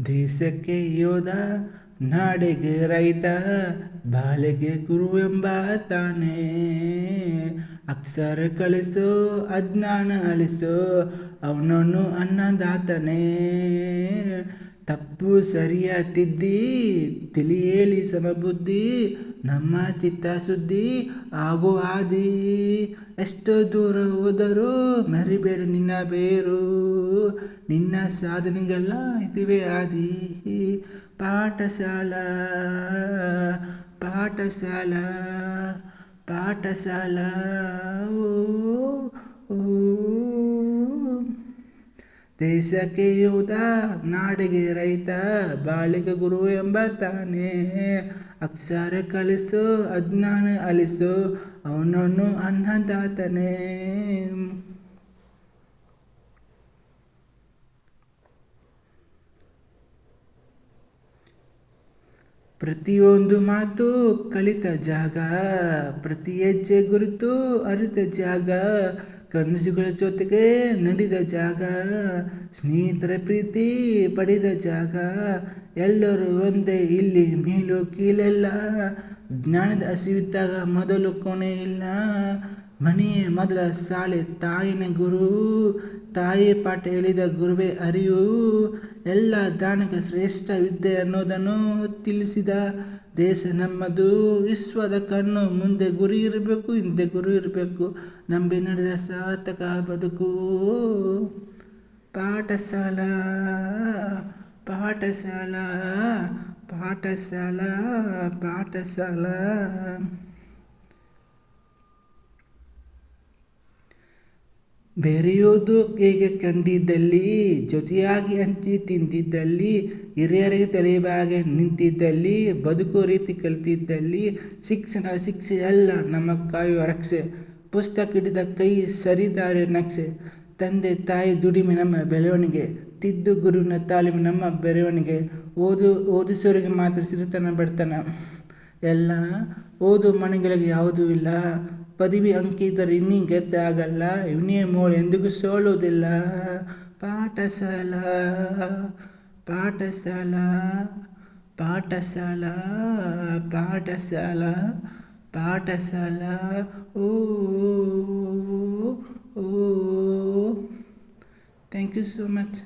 ದೇಶಕ್ಕೆ ಯೋಧ, ನಾಡಿಗೆ ರೈತ, ಬಾಳಿಗೆ ಗುರು ಎಂಬ ತಾನೇ. ಅಕ್ಷರ ಕಲಿಸೋ, ಅಜ್ಞಾನ ಅಳಿಸೋ, ಅವನನ್ನು ಅನ್ನದಾತನೇ. ತಪ್ಪು ಸರಿಯ ತಿದ್ದಿ, ತಿಳಿ ಹೇಳಿ ಸಮಬುದ್ಧಿ, ನಮ್ಮ ಚಿತ್ತಶುದ್ಧಿ ಆಗೋ ಹಾದಿ. ಎಷ್ಟೋ ದೂರ ಹೋದರೂ ಮರಿಬೇಡ ನಿನ್ನ ಬೇರು, ನಿನ್ನ ಸಾಧನೆಗೆಲ್ಲ ಇದುವೇ ಆದಿ. ಪಾಠಶಾಲಾ ಪಾಠಶಾಲಾ ಪಾಠಶಾಲಾ ಓ ಓ. ದೇಶಕ್ಕೆ ಯೋಧ, ನಾಡಿಗೆ ರೈತ, ಬಾಳಿಗೆ ಗುರು ಎಂಬ ತಾನೇ. ಅಕ್ಷರ ಕಲಿಸೋ, ಅಜ್ಞಾನ ಅಳಿಸೋ, ಅವನನ್ನು ಅನ್ನದಾತನೇ. ಪ್ರತಿಯೊಂದು ಮಾತು ಕಲಿತ ಜಾಗ, ಪ್ರತಿ ಹೆಜ್ಜೆ ಗುರುತು ಅರಿತ ಜಾಗ, ಕನಸುಗಳ ಜೊತೆಗೆ ನಡೆದ ಜಾಗ, ಸ್ನೇಹಿತರ ಪ್ರೀತಿ ಪಡೆದ ಜಾಗ. ಎಲ್ಲರೂ ಒಂದೇ ಇಲ್ಲಿ, ಮೇಲು ಕೀಳೆಲ್ಲ. ಜ್ಞಾನದ ಹಸಿವಿದ್ದಾಗ ಮೊದಲು ಕೊನೆ ಇಲ್ಲ. ಮನೆಯೇ ಮೊದಲ ಶಾಲೆ, ತಾಯಿನ ಗುರು, ತಾಯಿ ಪಾಠ ಹೇಳಿದ ಗುರುವೇ ಅರಿವು. ಎಲ್ಲ ದಾನಕ್ಕೆ ಶ್ರೇಷ್ಠ ವಿದ್ಯೆ ಅನ್ನೋದನ್ನು ತಿಳಿಸಿದ ದೇಶ ನಮ್ಮದು. ವಿಶ್ವದ ಕಣ್ಣು, ಮುಂದೆ ಗುರಿ ಇರಬೇಕು, ಹಿಂದೆ ಗುರು ಇರಬೇಕು, ನಂಬಿ ನಡೆದ ಸಾರ್ಥಕ ಬದುಕು. ಪಾಠಶಾಲಾ ಪಾಠಶಾಲಾ ಪಾಠಶಾಲಾ ಪಾಠಶಾಲಾ. ಬೆರೆಯೋದು ಹೇಗೆ ಕಂಡಿದ್ದಲ್ಲಿ, ಜೊತೆಯಾಗಿ ಹಂಚಿ ತಿಂದಿದ್ದಲ್ಲಿ, ಹಿರಿಯರಿಗೆ ತಲೆಬಾಗಿ ನಿಂತಿದ್ದಲ್ಲಿ, ಬದುಕೋ ರೀತಿ ಕಲಿತಿದ್ದಲ್ಲಿ, ಶಿಕ್ಷಣ ಶಿಕ್ಷೆ ಅಲ್ಲ ನಮ್ಮ ಕಾಯುವ ರಕ್ಷೆ. ಪುಸ್ತಕ ಹಿಡಿದ ಕೈ ಸರಿದಾರಿ ನಕ್ಷೆ, ತಂದೆ ತಾಯಿ ದುಡಿಮೆ ನಮ್ಮ ಬೆಳವಣಿಗೆ, ತಿದ್ದು ಗುರುವಿನ ತಾಲೀಮು ನಮ್ಮ ಬೆಳವಣಿಗೆ. ಓದಿಸೋರಿಗೆ ಮಾತ್ರ ಸಿರಿತನ ಬಡತನ ಎಲ್ಲ, ಓದು ಮನೆಗಳಿಗೆ ಯಾವುದೂ ಇಲ್ಲ. ಪದವಿ ಅಂಕಿ ಇದ್ದರೆ ಇನ್ನೂ ಗೆದ್ದ ಆಗಲ್ಲ, ಇವನೇ ಮೋಳ ಎಂದಿಗೂ ಸೋಲುವುದಿಲ್ಲ. ಪಾಠಶಾಲಾ ಪಾಠಶಾಲಾ ಪಾಠಶಾಲಾ ಪಾಠಶಾಲಾ ಪಾಠಶಾಲಾ ಓ ಓ. Thank you so much.